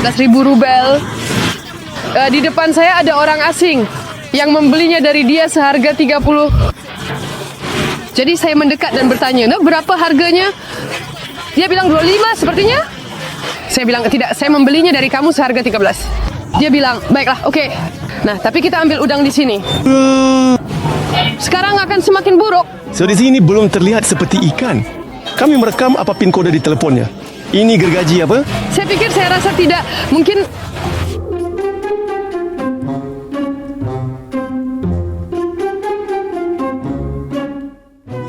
11.000 rubel. Di depan saya ada orang asing yang membelinya dari dia seharga 30. Jadi saya mendekat dan bertanya, "Nah, berapa harganya?" Dia bilang 25 sepertinya. Saya bilang, "Tidak, saya membelinya dari kamu seharga 13. Dia bilang, "Baiklah, oke. Nah, tapi kita ambil udang di sini." Sekarang akan semakin buruk. So di sini belum terlihat seperti ikan. Kami merekam apa pin kode di teleponnya. Ini gergaji apa? Saya rasa tidak. Mungkin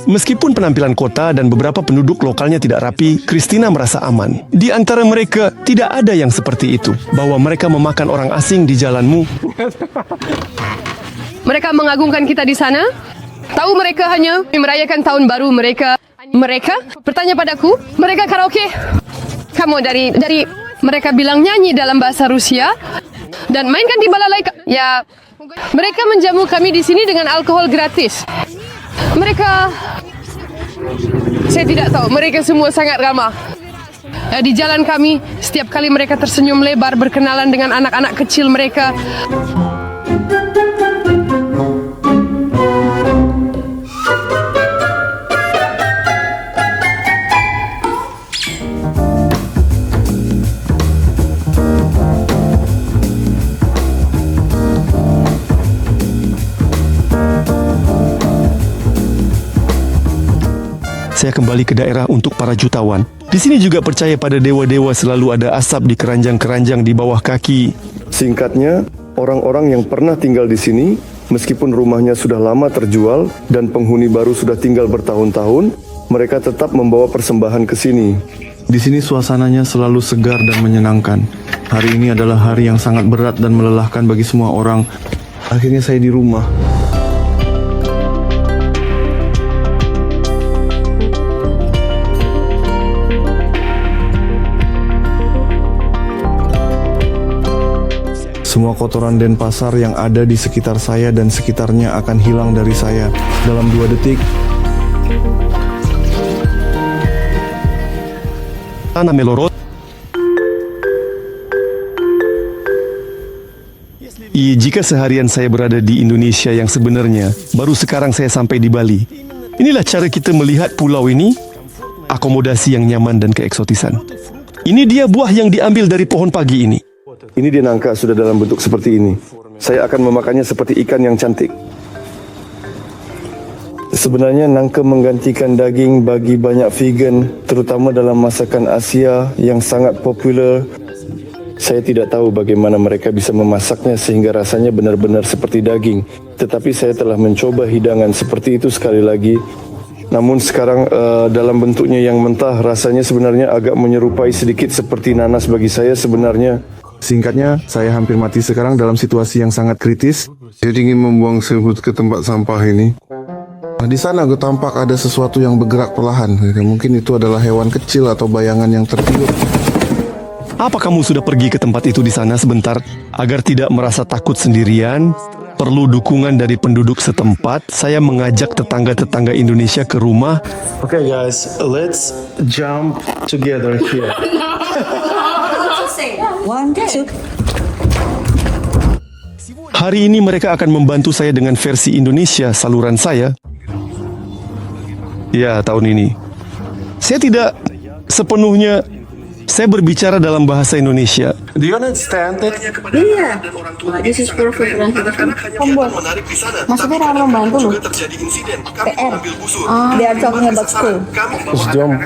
Meskipun penampilan kota dan beberapa penduduk lokalnya tidak rapi, Christina merasa aman. Di antara mereka, tidak ada yang seperti itu, bahwa mereka memakan orang asing di jalanmu. mereka mengagungkan kita di sana. Tahu mereka hanya merayakan tahun baru mereka. Mereka bertanya padaku, mereka karaoke. Kamu dari mereka bilang nyanyi dalam bahasa Rusia dan mainkan di balalaika. Ya, mereka menjamu kami di sini dengan alkohol gratis. Saya tidak tahu, mereka semua sangat ramah. Di jalan kami, setiap kali mereka tersenyum lebar berkenalan dengan anak-anak kecil mereka. Saya kembali ke daerah untuk para jutawan. Di sini juga percaya pada dewa-dewa, selalu ada asap di keranjang-keranjang di bawah kaki. Singkatnya, orang-orang yang pernah tinggal di sini, meskipun rumahnya sudah lama terjual dan penghuni baru sudah tinggal bertahun-tahun, mereka tetap membawa persembahan ke sini. Di sini suasananya selalu segar dan menyenangkan. Hari ini adalah hari yang sangat berat dan melelahkan bagi semua orang. Akhirnya saya di rumah. Semua kotoran Denpasar yang ada di sekitar saya dan sekitarnya akan hilang dari saya dalam 2 detik. Tanah Melorot. Jika seharian saya berada di Indonesia yang sebenarnya, baru sekarang saya sampai di Bali. Inilah cara kita melihat pulau ini, akomodasi yang nyaman dan keeksotisan. Ini dia buah yang diambil dari pohon pagi ini. Ini dia nangka sudah dalam bentuk seperti ini. Saya akan memakannya seperti ikan yang cantik. Sebenarnya nangka menggantikan daging bagi banyak vegan, terutama dalam masakan Asia yang sangat popular. Saya tidak tahu bagaimana mereka bisa memasaknya sehingga rasanya benar-benar seperti daging. Tetapi saya telah mencoba hidangan seperti itu sekali lagi. Namun sekarang dalam bentuknya yang mentah, rasanya sebenarnya agak menyerupai sedikit seperti nanas bagi saya sebenarnya. Singkatnya, saya hampir mati sekarang dalam situasi yang sangat kritis. Jadi ingin membuang serbut ke tempat sampah ini. Nah, di sana gue tampak ada sesuatu yang bergerak perlahan. Mungkin itu adalah hewan kecil atau bayangan yang tertidur. Apa kamu sudah pergi ke tempat itu di sana sebentar agar tidak merasa takut sendirian? Perlu dukungan dari penduduk setempat. Saya mengajak tetangga-tetangga Indonesia ke rumah. Okay guys, let's jump together here. One, two. Hari ini mereka akan membantu saya dengan versi Indonesia saluran saya. Ya, tahun ini. Saya tidak sepenuhnya saya berbicara dalam bahasa Indonesia. Do you understand it? Iya. This is perfect translation. Pembuat. Maksudnya ramah membantu loh. PR. They are talking about school. Ждем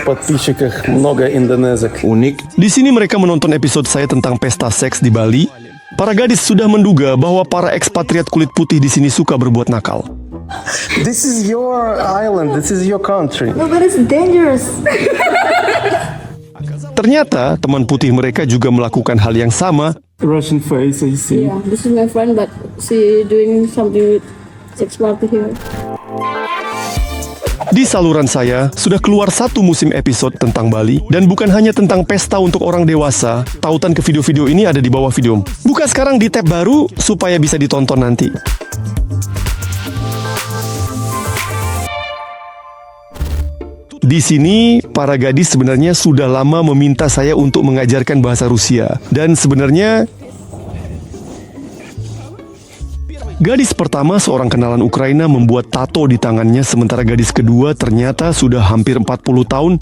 подписчиков много индонезок. Unik. Di sini mereka menonton episode saya tentang pesta seks di Bali. Para gadis sudah menduga bahwa para ekspatriat kulit putih di sini suka berbuat nakal. This is your island, this is your country. No, but it's dangerous. Ternyata teman putih mereka juga melakukan hal yang sama. Russian face, I see. Yeah, this is my friend, but she doing something with sex party here. Di saluran saya sudah keluar 1 musim episode tentang Bali dan bukan hanya tentang pesta untuk orang dewasa. Tautan ke video-video ini ada di bawah video. Buka sekarang di tab baru supaya bisa ditonton nanti. Di sini, para gadis sebenarnya sudah lama meminta saya untuk mengajarkan bahasa Rusia. Dan sebenarnya, gadis pertama seorang kenalan Ukraina membuat tato di tangannya, sementara gadis kedua ternyata sudah hampir 40 tahun.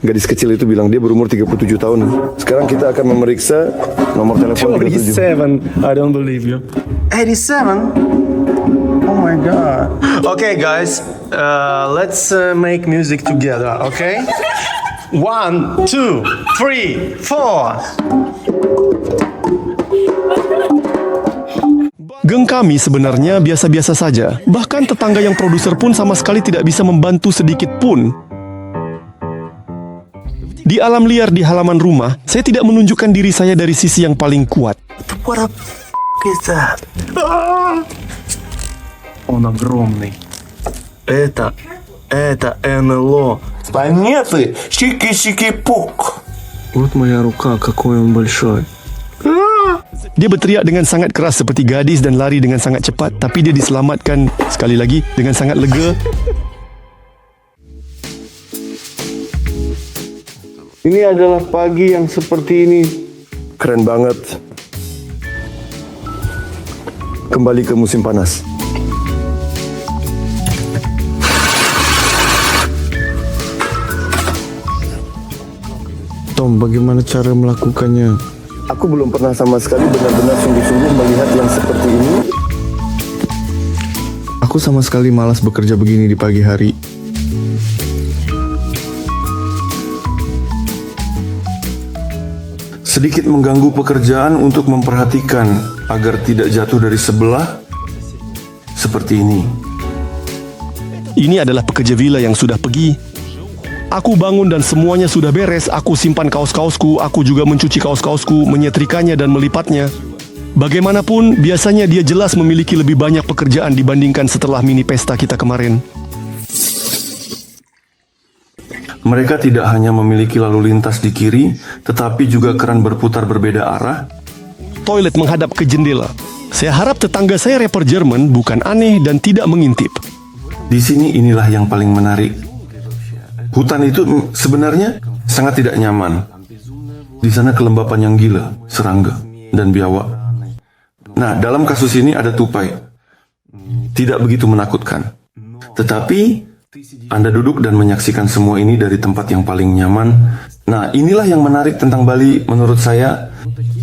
Gadis kecil itu bilang dia berumur 37 tahun. Sekarang kita akan memeriksa nomor telepon 37. 87, I don't believe you. 87? Oh my god. Okay guys, let's make music together, okay? 1, 2, 3, 4. Geng kami sebenarnya biasa-biasa saja. Bahkan tetangga yang produser pun sama sekali tidak bisa membantu sedikit pun. Di alam liar di halaman rumah, saya tidak menunjukkan diri saya dari sisi yang paling kuat. What the is that? Он огромный. Это НЛО. Планеты Чики-Чики-Пук. Вот моя рука, какой он большой. Dia berteriak dengan sangat keras seperti gadis dan lari dengan sangat cepat, tapi dia diselamatkan sekali lagi dengan sangat lega. Ini adalah pagi yang seperti ini. Keren banget. Kembali ke musim panas. Tom, bagaimana cara melakukannya? Aku belum pernah sama sekali benar-benar sungguh-sungguh melihat yang seperti ini. Aku sama sekali malas bekerja begini di pagi hari. Sedikit mengganggu pekerjaan untuk memperhatikan agar tidak jatuh dari sebelah seperti ini. Ini adalah pekerja villa yang sudah pergi. Aku bangun dan semuanya sudah beres. Aku simpan kaos-kaosku, aku juga mencuci kaos-kaosku, menyetrikanya dan melipatnya. Bagaimanapun, biasanya dia jelas memiliki lebih banyak pekerjaan dibandingkan setelah mini pesta kita kemarin. Mereka tidak hanya memiliki lalu lintas di kiri, tetapi juga keran berputar berbeda arah. Toilet menghadap ke jendela. Saya harap tetangga saya rapper Jerman bukan aneh dan tidak mengintip. Di sini inilah yang paling menarik. Hutan itu sebenarnya sangat tidak nyaman. Di sana kelembapan yang gila, serangga, dan biawak. Nah, dalam kasus ini ada tupai. Tidak begitu menakutkan. Tetapi Anda duduk dan menyaksikan semua ini dari tempat yang paling nyaman. Nah, inilah yang menarik tentang Bali menurut saya.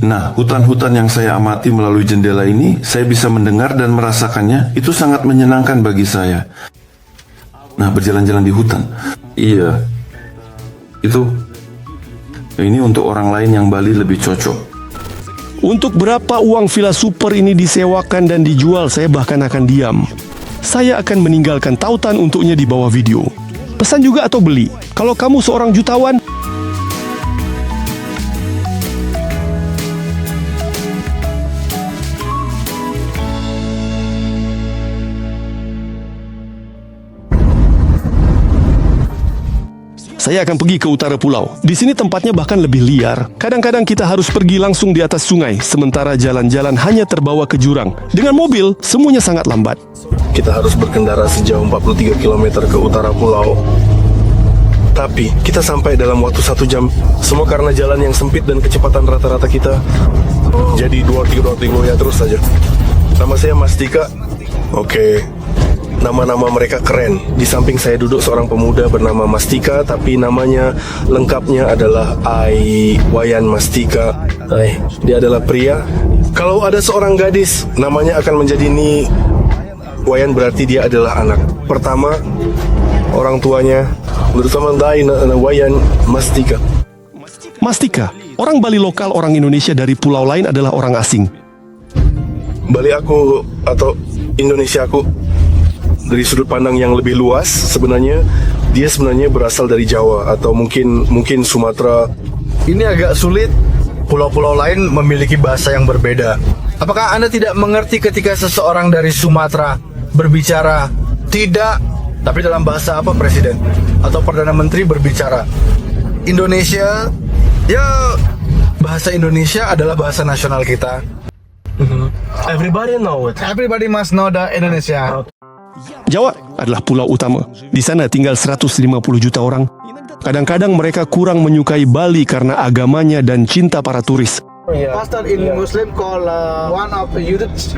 Nah, hutan-hutan yang saya amati melalui jendela ini, saya bisa mendengar dan merasakannya. Itu sangat menyenangkan bagi saya. Nah, berjalan-jalan di hutan. Iya. Ini untuk orang lain yang Bali lebih cocok. Untuk berapa uang villa super ini disewakan dan dijual, saya bahkan akan diam. saya akan meninggalkan tautan untuknya di bawah video. Pesan juga atau beli. Kalau kamu seorang jutawan, saya akan pergi ke utara pulau. Di sini tempatnya bahkan lebih liar. Kadang-kadang kita harus pergi langsung di atas sungai, sementara jalan-jalan hanya terbawa ke jurang. Dengan mobil, semuanya sangat lambat. Kita harus berkendara sejauh 43 km ke utara pulau. Tapi kita sampai dalam waktu 1 jam. Semua karena jalan yang sempit dan kecepatan rata-rata kita jadi 2-3 ya terus saja. Nama saya Mastika. Oke. Nama-nama mereka keren. Di samping saya duduk seorang pemuda bernama Mastika, tapi namanya lengkapnya adalah Wayan Mastika. Dia adalah pria. Kalau ada seorang gadis, namanya akan menjadi Ni Wayan, berarti dia adalah anak. Pertama, orang tuanya bersama Wayan Mastika. Mastika, orang Bali lokal, orang Indonesia dari pulau lain adalah orang asing. Bali aku atau Indonesia aku, dari sudut pandang yang lebih luas, sebenarnya dia berasal dari Jawa atau mungkin Sumatera. Ini agak sulit. Pulau-pulau lain memiliki bahasa yang berbeda. Apakah Anda tidak mengerti ketika seseorang dari Sumatera berbicara tidak, tapi dalam bahasa apa Presiden atau Perdana Menteri berbicara? Indonesia, ya bahasa Indonesia adalah bahasa nasional kita. Everybody know it. Everybody must know the Indonesia. Jawa adalah pulau utama. Di sana tinggal 150 juta orang. Kadang-kadang mereka kurang menyukai Bali karena agamanya dan cinta para turis. Pastor in Muslim call one of the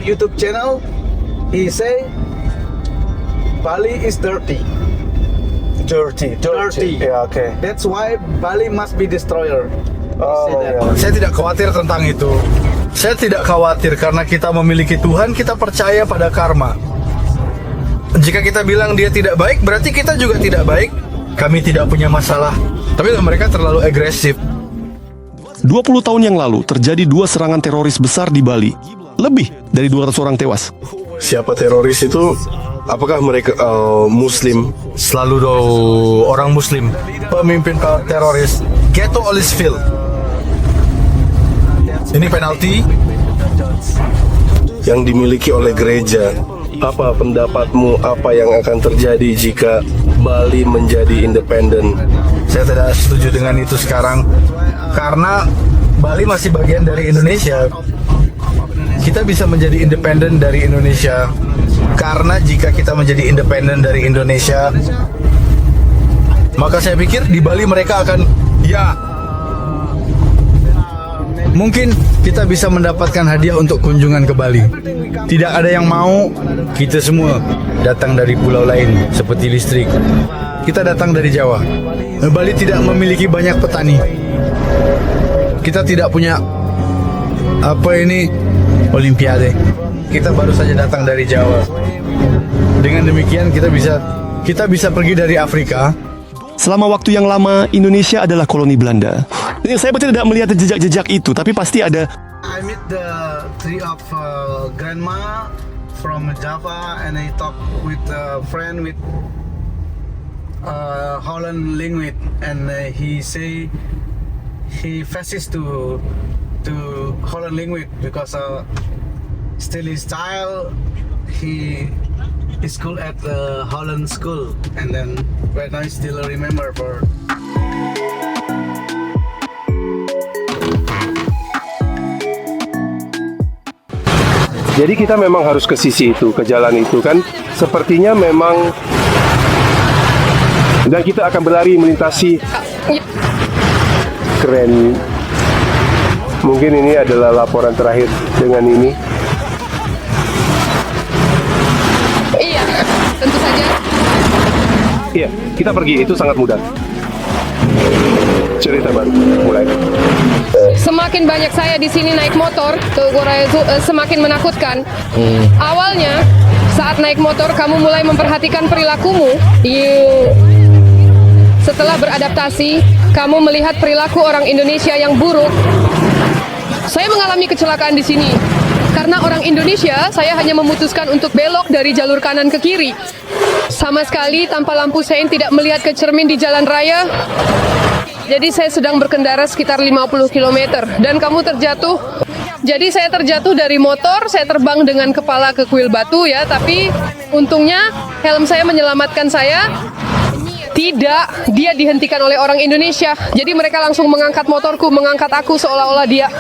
YouTube channel. He say Bali is dirty. Dirty. Yeah, okay. That's why Bali must be destroyer. Oh, Saya tidak khawatir tentang itu. Saya tidak khawatir karena kita memiliki Tuhan, kita percaya pada karma. Jika kita bilang dia tidak baik, berarti kita juga tidak baik. Kami tidak punya masalah. Tapi mereka terlalu agresif. 20 tahun yang lalu terjadi 2 serangan teroris besar di Bali. Lebih dari 200 orang tewas. Siapa teroris itu? Apakah mereka Muslim? Selalu orang Muslim. Pemimpin teroris Ghetto Olisfield. Ini penalti yang dimiliki oleh gereja. Apa pendapatmu, apa yang akan terjadi jika Bali menjadi independen? Saya tidak setuju dengan itu sekarang, karena Bali masih bagian dari Indonesia. Kita bisa menjadi independen dari Indonesia, karena jika kita menjadi independen dari Indonesia, maka saya pikir di Bali mereka akan, mungkin kita bisa mendapatkan hadiah untuk kunjungan ke Bali. Tidak ada yang mau, kita semua datang dari pulau lain seperti listrik. Kita datang dari Jawa. Bali tidak memiliki banyak petani. Kita tidak punya Olimpiade. Kita baru saja datang dari Jawa. Dengan demikian kita bisa pergi dari Afrika. Selama waktu yang lama, Indonesia adalah koloni Belanda. Saya betul tidak melihat jejak-jejak itu, tapi pasti ada. I meet the three of grandma from Java, and I talk with a friend with Holland language, and he say he faces to Holland language because still his child he school at the Holland school, and then right now I still remember for. Jadi kita memang harus ke sisi itu, ke jalan itu kan. Sepertinya memang. Dan kita akan berlari melintasi. Keren. Mungkin ini adalah laporan terakhir dengan ini. Iya, tentu saja. Iya, kita pergi. Itu sangat mudah. Cerita baru, mulai. Semakin banyak saya di sini naik motor ke Gorae Zoo, semakin menakutkan. Awalnya, saat naik motor kamu mulai memperhatikan perilakumu. Setelah beradaptasi, kamu melihat perilaku orang Indonesia yang buruk. Saya mengalami kecelakaan di sini. Karena orang Indonesia, saya hanya memutuskan untuk belok dari jalur kanan ke kiri. Sama sekali tanpa lampu sein, tidak melihat ke cermin di jalan raya. Jadi saya sedang berkendara sekitar 50 km dan kamu terjatuh. Jadi saya terjatuh dari motor, saya terbang dengan kepala ke kuil batu ya, tapi untungnya helm saya menyelamatkan saya. Tidak, dia dihentikan oleh orang Indonesia. Jadi mereka langsung mengangkat motorku, mengangkat aku seolah-olah dia.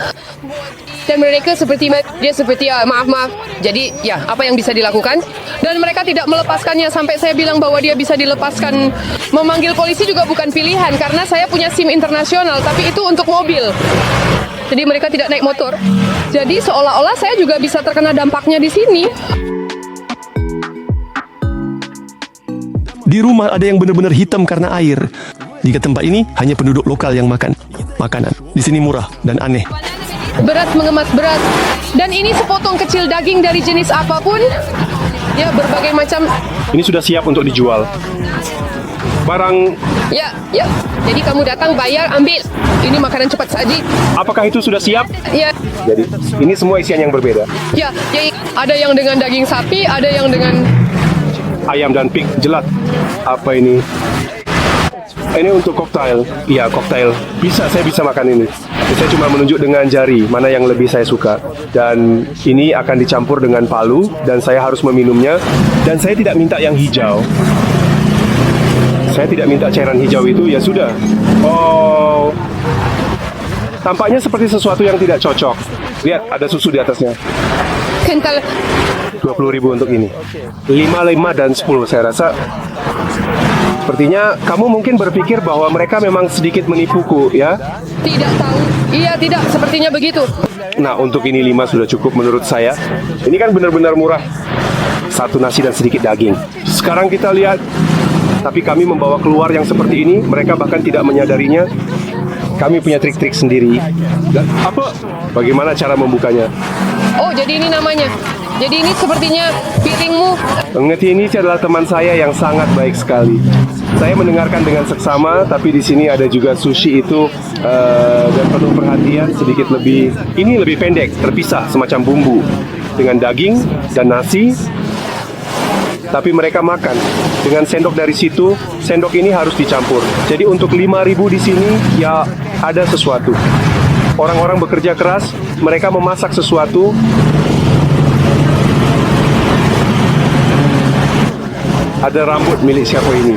Dan mereka seperti maaf. Jadi ya, apa yang bisa dilakukan? Dan mereka tidak melepaskannya sampai saya bilang bahwa dia bisa dilepaskan. Memanggil polisi juga bukan pilihan karena saya punya SIM internasional, tapi itu untuk mobil. Jadi mereka tidak naik motor. Jadi seolah-olah saya juga bisa terkena dampaknya di sini. Di rumah ada yang benar-benar hitam karena air. Di tempat ini hanya penduduk lokal yang makan makanan. Di sini murah dan aneh. Beras mengemas beras. Dan ini sepotong kecil daging dari jenis apapun. Ya, berbagai macam. Ini sudah siap untuk dijual. Barang, Ya. Jadi kamu datang, bayar, ambil. Ini makanan cepat saji. apakah itu sudah siap? Ya. Jadi, ini semua isian yang berbeda. Ya, jadi ada yang dengan daging sapi, ada yang dengan Ayam dan pig, jelat. Apa ini? Ini untuk koktail. Iya, koktail. Saya bisa makan ini. Saya cuma menunjuk dengan jari mana yang lebih saya suka. Dan ini akan dicampur dengan palu dan saya harus meminumnya. Dan saya tidak minta yang hijau. Saya tidak minta cairan hijau itu, ya sudah. Oh, tampaknya seperti sesuatu yang tidak cocok. Lihat, ada susu di atasnya. kental. 20.000 untuk ini. 5 dan 10 saya rasa. Sepertinya kamu mungkin berpikir bahwa mereka memang sedikit menipuku, ya? Tidak tahu. Iya, tidak. Sepertinya begitu. Nah, untuk ini 5 sudah cukup menurut saya. Ini kan benar-benar murah. 1 nasi dan sedikit daging. Sekarang kita lihat. Tapi kami membawa keluar yang seperti ini. Mereka bahkan tidak menyadarinya. Kami punya trik-trik sendiri. Dan apa? Bagaimana cara membukanya? Oh, jadi ini namanya. Jadi ini sepertinya piringmu. Ngeti ini adalah teman saya yang sangat baik sekali. Saya mendengarkan dengan seksama, tapi di sini ada juga sushi itu dan penuh perhatian, sedikit lebih. Ini lebih pendek, terpisah semacam bumbu dengan daging dan nasi. Tapi mereka makan dengan sendok dari situ. Sendok ini harus dicampur. Jadi untuk 5.000 di sini ya ada sesuatu. Orang-orang bekerja keras, mereka memasak sesuatu. Ada rambut milik siapa ini?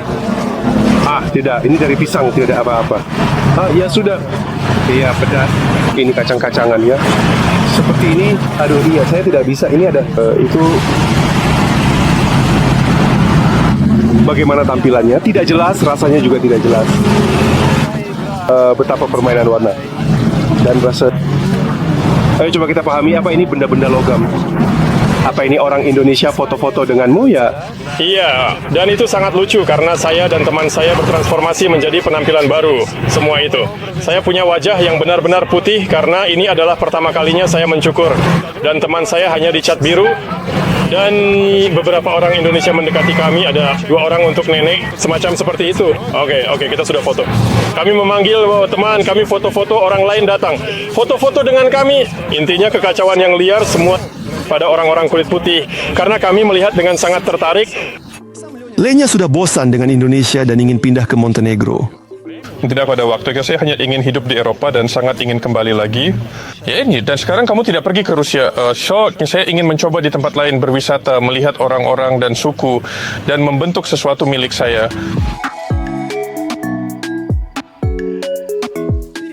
Ah, tidak. Ini dari pisang, tidak ada apa-apa. Ah, ya sudah. Iya, pedas. Ini kacang-kacangan ya. Seperti ini. Aduh, iya, saya tidak bisa. Ini ada itu. Bagaimana tampilannya? Tidak jelas, rasanya juga tidak jelas. Betapa permainan warna dan rasa. Ayo coba kita pahami apa ini benda-benda logam. Apa ini orang Indonesia foto-foto denganmu ya? Iya, dan itu sangat lucu karena saya dan teman saya bertransformasi menjadi penampilan baru. Semua itu. Saya punya wajah yang benar-benar putih karena ini adalah pertama kalinya saya mencukur. Dan teman saya hanya dicat biru. Dan beberapa orang Indonesia mendekati kami, ada 2 orang untuk nenek, semacam seperti itu. Oke, kita sudah foto. Kami memanggil teman, kami foto-foto, orang lain datang. Foto-foto dengan kami. Intinya kekacauan yang liar semua pada orang-orang kulit putih. Karena kami melihat dengan sangat tertarik. Lenya sudah bosan dengan Indonesia dan ingin pindah ke Montenegro. Tidak pada waktunya, saya hanya ingin hidup di Eropa dan sangat ingin kembali lagi. Ya ini, dan sekarang kamu tidak pergi ke Rusia. Saya ingin mencoba di tempat lain berwisata, melihat orang-orang dan suku, dan membentuk sesuatu milik saya.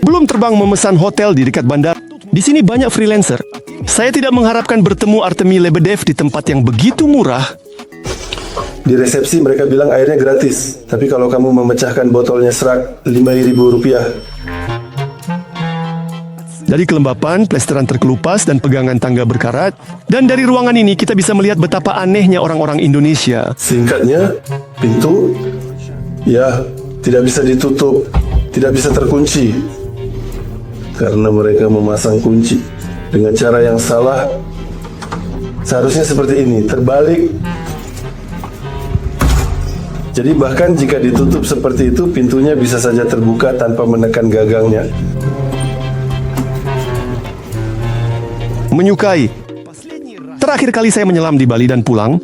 Belum terbang memesan hotel di dekat bandar. Di sini banyak freelancer. Saya tidak mengharapkan bertemu Artemi Lebedev di tempat yang begitu murah. Di resepsi mereka bilang airnya gratis, tapi kalau kamu memecahkan botolnya serak, Rp5.000. Dari kelembapan, plesteran terkelupas dan pegangan tangga berkarat. Dan dari ruangan ini kita bisa melihat betapa anehnya orang-orang Indonesia. Singkatnya, pintu, ya, tidak bisa ditutup, tidak bisa terkunci. Karena mereka memasang kunci dengan cara yang salah. Seharusnya seperti ini, terbalik. Jadi bahkan jika ditutup seperti itu, pintunya bisa saja terbuka tanpa menekan gagangnya. Menyukai. Terakhir kali saya menyelam di Bali dan pulang,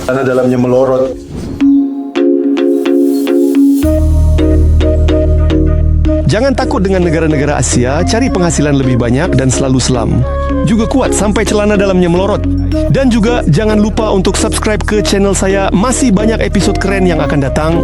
Karena dalamnya melorot. jangan takut dengan negara-negara Asia, cari penghasilan lebih banyak dan selalu selam. Juga kuat sampai celana dalamnya melorot. Dan juga jangan lupa untuk subscribe ke channel saya, masih banyak episode keren yang akan datang.